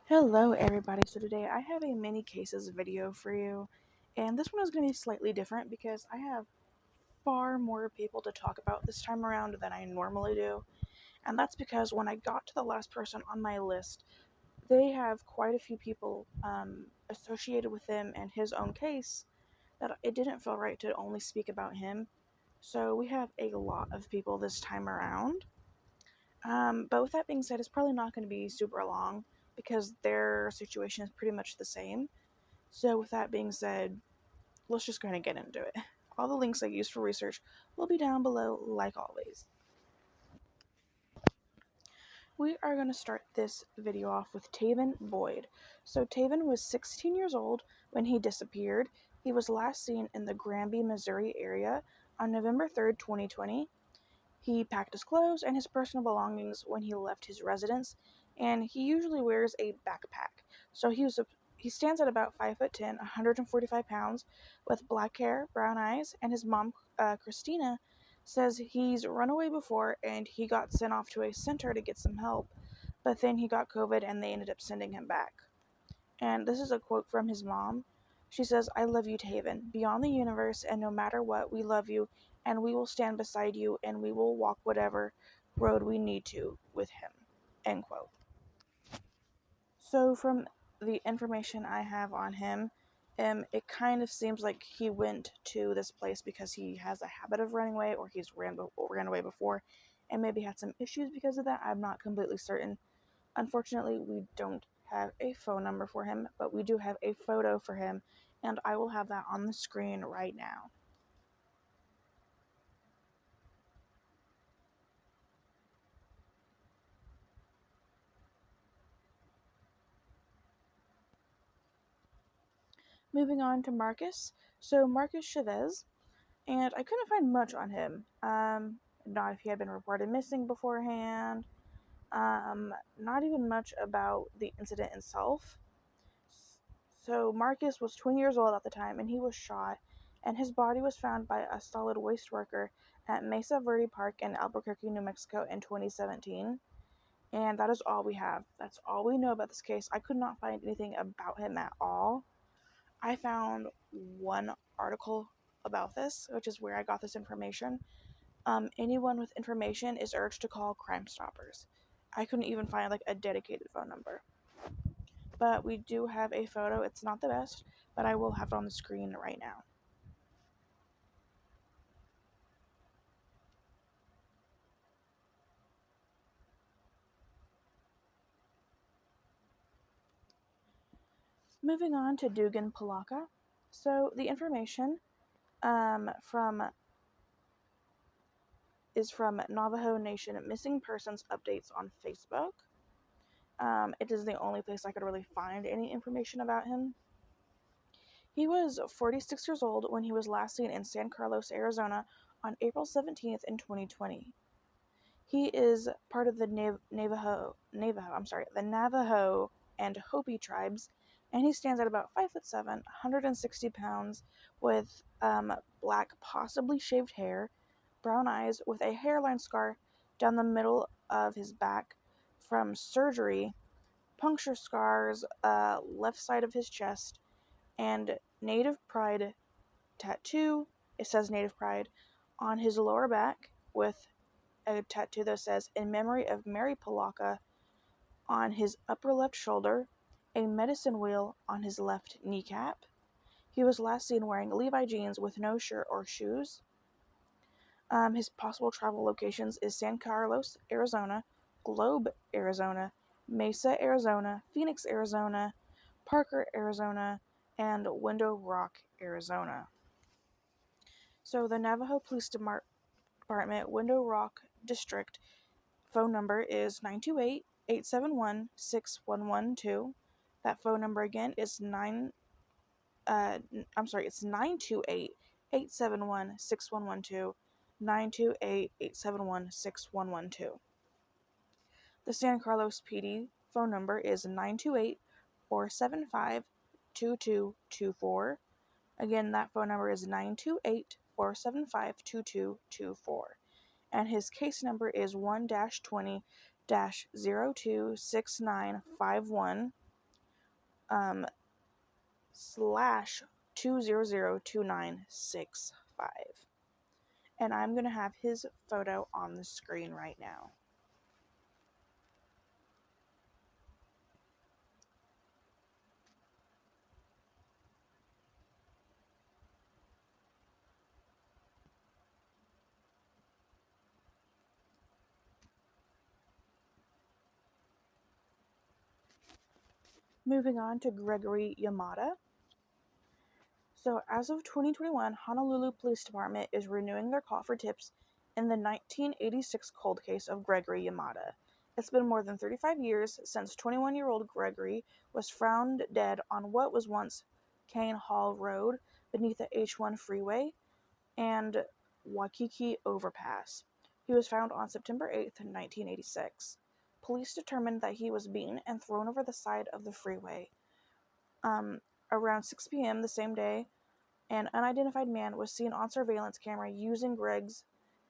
Hello everybody, so today I have a mini cases video for you, and this one is going to be slightly different because I have far more people to talk about this time around than I normally do, and that's because when I got to the last person on my list, they have quite a few people associated with him and his own case that it didn't feel right to only speak about him, so we have a lot of people this time around. But with that being said, it's probably not going to be super long because their situation is pretty much the same. So, with that being said, let's just go ahead and get into it. All the links I used for research will be down below, like always. We are going to start this video off with Taven Boyd. So, Taven was 16 years old when he disappeared. He was last seen in the Granby, Missouri area on November 3rd, 2020. He packed his clothes and his personal belongings when he left his residence, and he usually wears a backpack. So he stands at about 5'10", 145 pounds, with black hair, brown eyes, and his mom, Christina, says he's run away before and he got sent off to a center to get some help, but then he got COVID and they ended up sending him back. And this is a quote from his mom. She says, "I love you, Taven, beyond the universe, and no matter what, we love you, and we will stand beside you, and we will walk whatever road we need to with him." End quote. So, from the information I have on him, it kind of seems like he went to this place because he has a habit of running away, or he's ran away before, and maybe had some issues because of that. I'm not completely certain. Unfortunately, we don't have a phone number for him, but we do have a photo for him, and I will have that on the screen right now. Moving on to Marcus. So, Marcus Chavez, and I couldn't find much on him. Not if he had been reported missing beforehand. Not even much about the incident itself. So Marcus was 20 years old at the time, and he was shot, and his body was found by a solid waste worker at Mesa Verde Park in Albuquerque, New Mexico in 2017. And that is all we have. That's all we know about this case. I could not find anything about him at all. I found one article about this, which is where I got this information. Anyone with information is urged to call Crime Stoppers. I couldn't even find like a dedicated phone number. But we do have a photo. It's not the best, but I will have it on the screen right now. Moving on to Dugan Palaka. So the information from is from Navajo Nation Missing Persons Updates on Facebook. It is the only place I could really find any information about him. He was 46 years old when he was last seen in San Carlos, Arizona on April 17th in 2020. He is part of the Navajo and Hopi tribes, and he stands at about 5'7", 160 pounds, with black, possibly shaved hair, brown eyes, with a hairline scar down the middle of his back from surgery, puncture scars left side of his chest, and Native Pride tattoo. It says Native Pride on his lower back, with a tattoo that says "In memory of Mary Palaka" on his upper left shoulder, a medicine wheel on his left kneecap. He was last seen wearing Levi jeans with no shirt or shoes. His possible travel locations is San Carlos, Arizona, Globe, Arizona, Mesa, Arizona, Phoenix, Arizona, Parker, Arizona, and Window Rock, Arizona. So the Navajo Police Department, Window Rock District, phone number is 928-871-6112. That phone number again is 928-871-6112. 928-871-6112. The San Carlos PD phone number is 928-475-2224. Again, that phone number is 928-475-2224. And his case number is 1-20-026951. slash 2002965. And I'm going to have his photo on the screen right now. Moving on to Gregory Yamada. So, as of 2021, Honolulu Police Department is renewing their call for tips in the 1986 cold case of Gregory Yamada. It's been more than 35 years since 21-year-old Gregory was found dead on what was once Kane Hall Road beneath the H1 freeway and Waikiki Overpass. He was found on September 8, 1986. Police determined that he was beaten and thrown over the side of the freeway. Around 6 p.m. the same day, an unidentified man was seen on surveillance camera using Greg's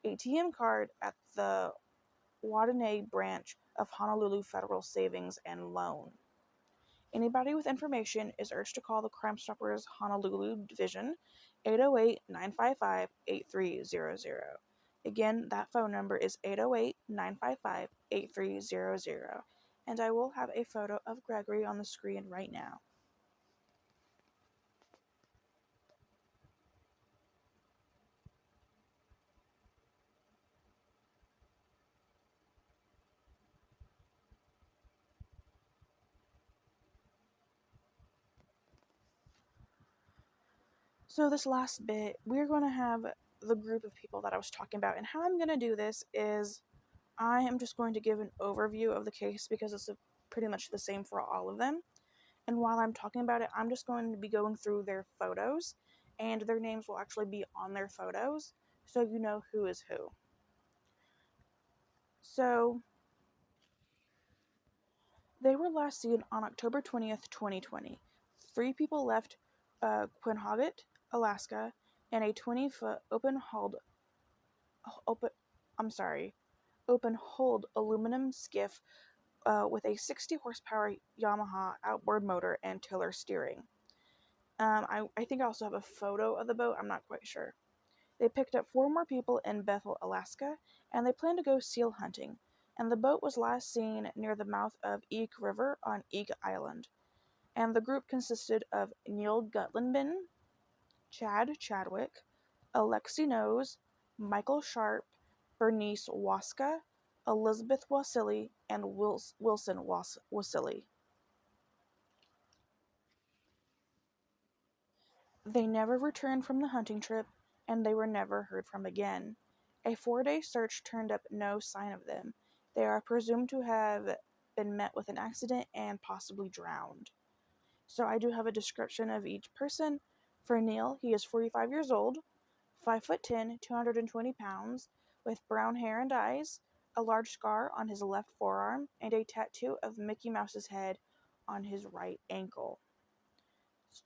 ATM card at the Wadanay branch of Honolulu Federal Savings and Loan. Anybody with information is urged to call the Crime Stoppers Honolulu Division 808-955-8300. Again, that phone number is 808-955-8300. And I will have a photo of Gregory on the screen right now. So this last bit, we're going to have the group of people that I was talking about, and how I'm going to do this is I am just going to give an overview of the case because it's pretty much the same for all of them. And while I'm talking about it, I'm just going to be going through their photos, and their names will actually be on their photos, so you know who is who. So, they were last seen on October 20th, 2020. 3 people left Quinhagit, Alaska, in a 20-foot open-hulled aluminum skiff with a 60 horsepower Yamaha outboard motor and tiller steering. I think I also have a photo of the boat. I'm not quite sure. They picked up 4 more people in Bethel, Alaska, and they planned to go seal hunting. And the boat was last seen near the mouth of Eek River on Eek Island. And the group consisted of Neil Gutlinbin, Chad Chadwick, Alexi Nose, Michael Sharp, Bernice Waska, Elizabeth Wasili, and Wilson Wasili. They never returned from the hunting trip, and they were never heard from again. A 4-day search turned up no sign of them. They are presumed to have been met with an accident and possibly drowned. So I do have a description of each person. For Neil, he is 45 years old, 5'10", 220 pounds, with brown hair and eyes, a large scar on his left forearm, and a tattoo of Mickey Mouse's head on his right ankle.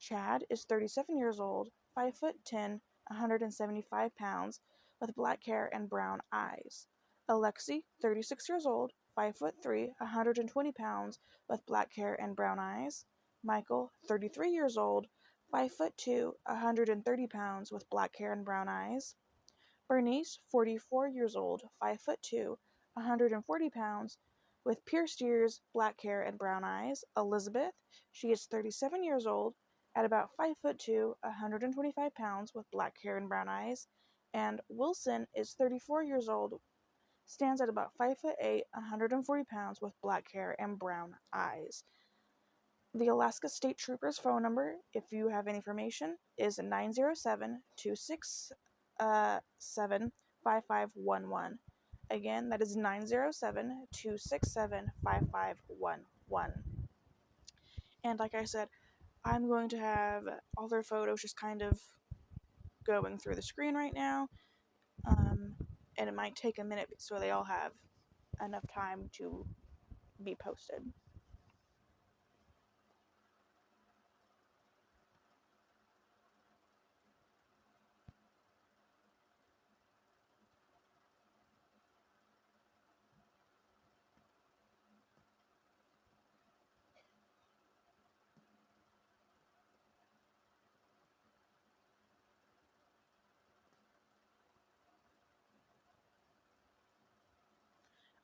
Chad is 37 years old, 5'10", 175 pounds, with black hair and brown eyes. Alexi, 36 years old, 5'3", 120 pounds, with black hair and brown eyes. Michael, 33 years old, 5'2", 130 pounds, with black hair and brown eyes. Bernice, 44 years old, 5'2", 140 pounds, with pierced ears, black hair, and brown eyes. Elizabeth, she is 37 years old, at about 5'2", 125 pounds, with black hair and brown eyes. And Wilson is 34 years old, stands at about 5'8", 140 pounds, with black hair and brown eyes. The Alaska State Troopers phone number, if you have any information, is 907-267-5511. Again, that is 907-267-5511. And like I said, I'm going to have all their photos just kind of going through the screen right now. And it might take a minute so they all have enough time to be posted.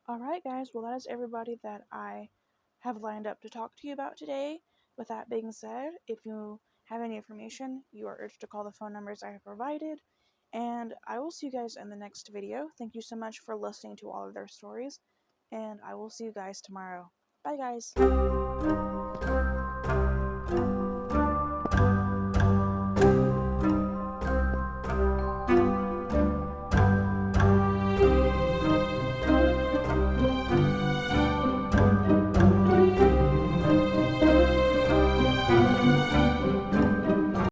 Alright, guys, well, that is everybody that I have lined up to talk to you about today. With that being said, if you have any information, you are urged to call the phone numbers I have provided. And I will see you guys in the next video. Thank you so much for listening to all of their stories. And I will see you guys tomorrow. Bye, guys.